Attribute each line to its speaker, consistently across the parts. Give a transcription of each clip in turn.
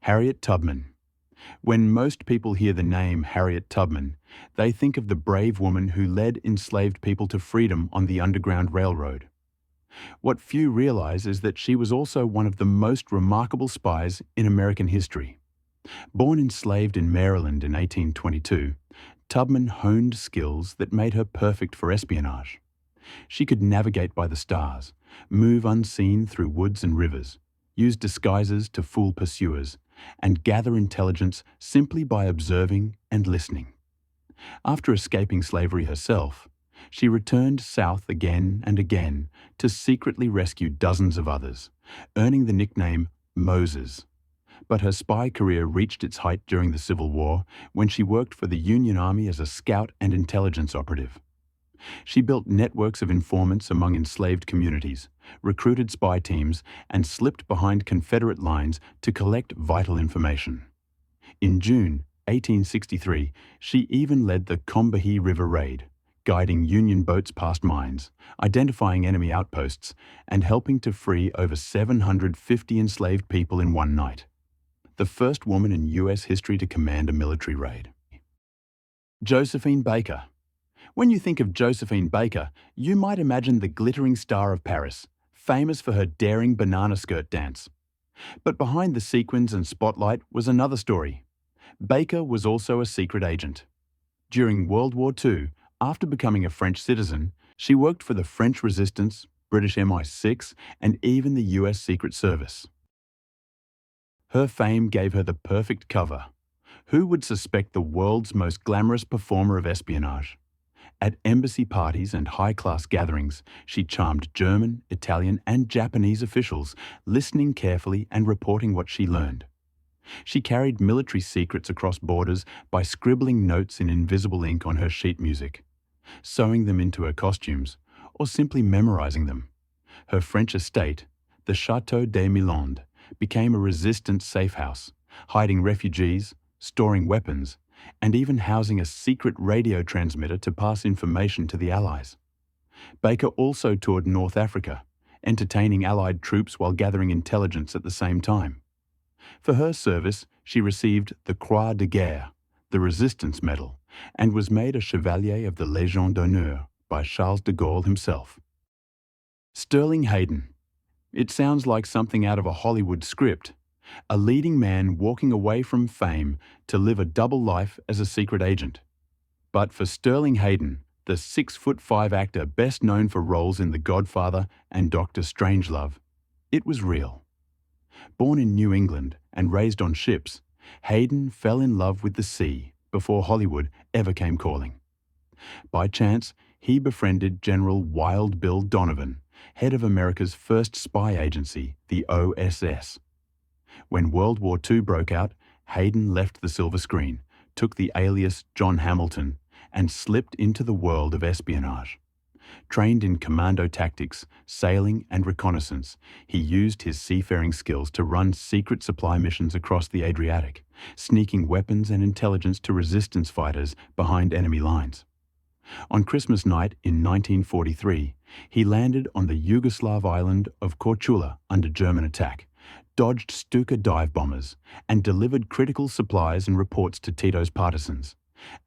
Speaker 1: Harriet Tubman. When most people hear the name Harriet Tubman, they think of the brave woman who led enslaved people to freedom on the Underground Railroad. What few realize is that she was also one of the most remarkable spies in American history. Born enslaved in Maryland in 1822, Tubman honed skills that made her perfect for espionage. She could navigate by the stars, move unseen through woods and rivers, use disguises to fool pursuers, and gather intelligence simply by observing and listening. After escaping slavery herself, she returned south again and again to secretly rescue dozens of others, earning the nickname Moses. But her spy career reached its height during the Civil War when she worked for the Union Army as a scout and intelligence operative. She built networks of informants among enslaved communities, recruited spy teams, and slipped behind Confederate lines to collect vital information. In June 1863, she even led the Combahee River Raid, guiding Union boats past mines, identifying enemy outposts, and helping to free over 750 enslaved people in one night. The first woman in U.S. history to command a military raid. Josephine Baker. When you think of Josephine Baker, you might imagine the glittering star of Paris, famous for her daring banana skirt dance. But behind the sequins and spotlight was another story. Baker was also a secret agent. During World War II, after becoming a French citizen, she worked for the French Resistance, British MI6, and even the US Secret Service. Her fame gave her the perfect cover. Who would suspect the world's most glamorous performer of espionage? At embassy parties and high-class gatherings, she charmed German, Italian, and Japanese officials, listening carefully and reporting what she learned. She carried military secrets across borders by scribbling notes in invisible ink on her sheet music, sewing them into her costumes, or simply memorizing them. Her French estate, the Château des Milandes, became a resistance safe house, hiding refugees, storing weapons, and even housing a secret radio transmitter to pass information to the Allies. Baker also toured North Africa, entertaining Allied troops while gathering intelligence at the same time. For her service, she received the Croix de Guerre, the Resistance Medal, and was made a Chevalier of the Légion d'honneur by Charles de Gaulle himself. Sterling Hayden. It sounds like something out of a Hollywood script. A leading man walking away from fame to live a double life as a secret agent. But for Sterling Hayden, the 6'5" actor best known for roles in The Godfather and Dr. Strangelove, it was real. Born in New England and raised on ships, Hayden fell in love with the sea before Hollywood ever came calling. By chance, he befriended General Wild Bill Donovan, head of America's first spy agency, the OSS. When World War II broke out, Hayden left the silver screen, took the alias John Hamilton, and slipped into the world of espionage. Trained in commando tactics, sailing, and reconnaissance, he used his seafaring skills to run secret supply missions across the Adriatic, sneaking weapons and intelligence to resistance fighters behind enemy lines. On Christmas night in 1943, he landed on the Yugoslav island of Korčula under German attack, dodged Stuka dive bombers, and delivered critical supplies and reports to Tito's partisans,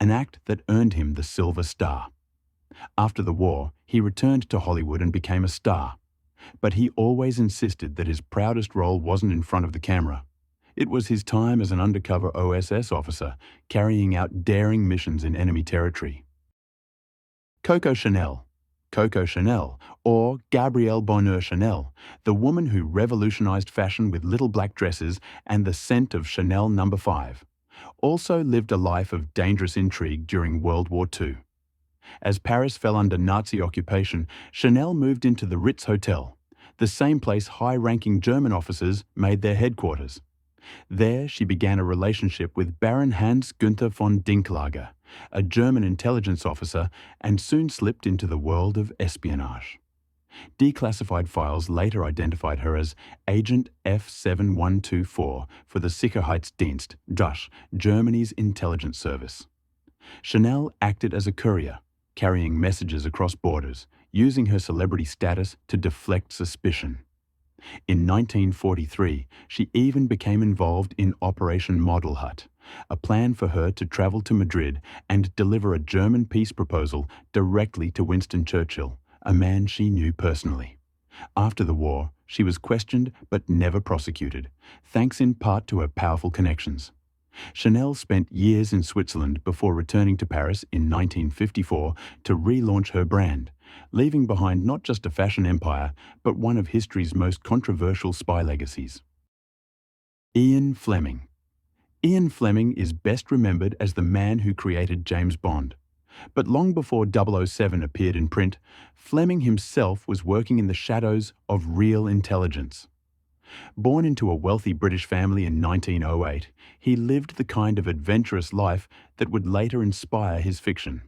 Speaker 1: an act that earned him the Silver Star. After the war, he returned to Hollywood and became a star, but he always insisted that his proudest role wasn't in front of the camera. It was his time as an undercover OSS officer, carrying out daring missions in enemy territory. Coco Chanel. Coco Chanel, or Gabrielle Bonheur Chanel, the woman who revolutionized fashion with little black dresses and the scent of Chanel No. 5, also lived a life of dangerous intrigue during World War II. As Paris fell under Nazi occupation, Chanel moved into the Ritz Hotel, the same place high-ranking German officers made their headquarters. There she began a relationship with Baron Hans Günther von Dinklage, a German intelligence officer, and soon slipped into the world of espionage. Declassified files later identified her as Agent F7124 for the Sicherheitsdienst, DUSH, Germany's intelligence service. Chanel acted as a courier, carrying messages across borders, using her celebrity status to deflect suspicion. In 1943, she even became involved in Operation Model Hut, a plan for her to travel to Madrid and deliver a German peace proposal directly to Winston Churchill, a man she knew personally. After the war, she was questioned but never prosecuted, thanks in part to her powerful connections. Chanel spent years in Switzerland before returning to Paris in 1954 to relaunch her brand, leaving behind not just a fashion empire, but one of history's most controversial spy legacies. Ian Fleming. Ian Fleming is best remembered as the man who created James Bond. But long before 007 appeared in print, Fleming himself was working in the shadows of real intelligence. Born into a wealthy British family in 1908, he lived the kind of adventurous life that would later inspire his fiction.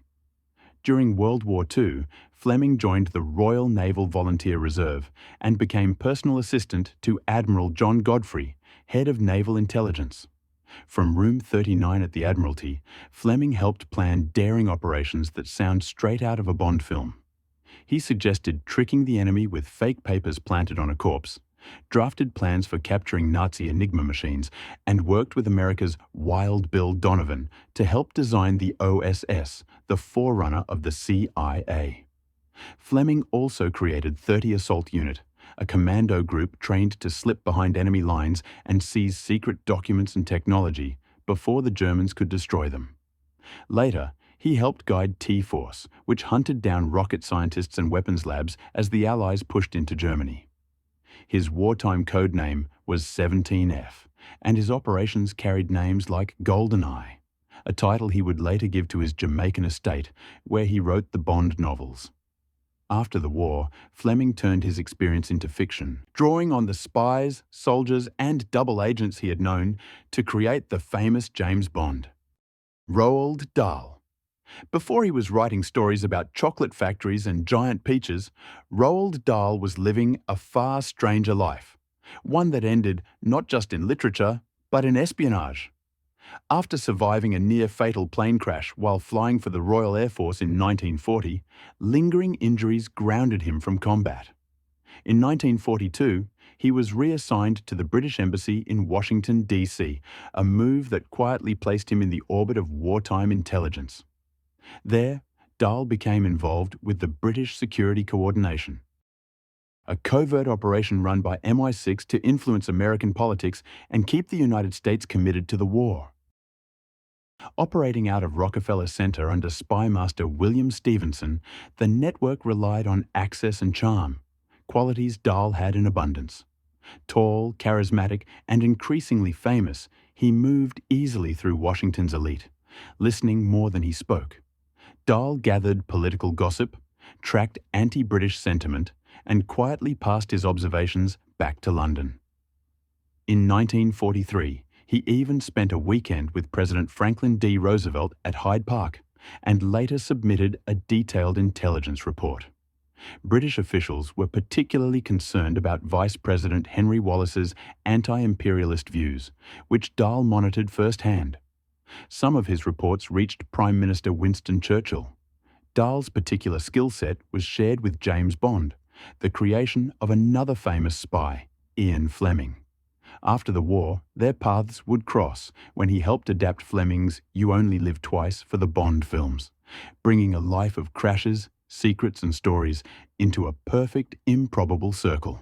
Speaker 1: During World War II, Fleming joined the Royal Naval Volunteer Reserve and became personal assistant to Admiral John Godfrey, head of naval intelligence. From Room 39 at the Admiralty, Fleming helped plan daring operations that sound straight out of a Bond film. He suggested tricking the enemy with fake papers planted on a corpse, drafted plans for capturing Nazi Enigma machines, and worked with America's Wild Bill Donovan to help design the OSS, the forerunner of the CIA. Fleming also created 30 Assault Unit, a commando group trained to slip behind enemy lines and seize secret documents and technology before the Germans could destroy them. Later, he helped guide T-Force, which hunted down rocket scientists and weapons labs as the Allies pushed into Germany. His wartime code name was 17F, and his operations carried names like GoldenEye, a title he would later give to his Jamaican estate, where he wrote the Bond novels. After the war, Fleming turned his experience into fiction, drawing on the spies, soldiers, and double agents he had known to create the famous James Bond. Roald Dahl. Before he was writing stories about chocolate factories and giant peaches, Roald Dahl was living a far stranger life, one that ended not just in literature, but in espionage. After surviving a near-fatal plane crash while flying for the Royal Air Force in 1940, lingering injuries grounded him from combat. In 1942, he was reassigned to the British Embassy in Washington, D.C., a move that quietly placed him in the orbit of wartime intelligence. There, Dahl became involved with the British Security Coordination, a covert operation run by MI6 to influence American politics and keep the United States committed to the war. Operating out of Rockefeller Center under spy master William Stevenson, the network relied on access and charm, qualities Dahl had in abundance. Tall, charismatic, and increasingly famous, he moved easily through Washington's elite, listening more than he spoke. Dahl gathered political gossip, tracked anti-British sentiment, and quietly passed his observations back to London. In 1943, he even spent a weekend with President Franklin D. Roosevelt at Hyde Park, and later submitted a detailed intelligence report. British officials were particularly concerned about Vice President Henry Wallace's anti-imperialist views, which Dahl monitored firsthand. Some of his reports reached Prime Minister Winston Churchill. Dahl's particular skill set was shared with James Bond, the creation of another famous spy, Ian Fleming. After the war, their paths would cross when he helped adapt Fleming's You Only Live Twice for the Bond films, bringing a life of crashes, secrets and stories into a perfect, improbable circle.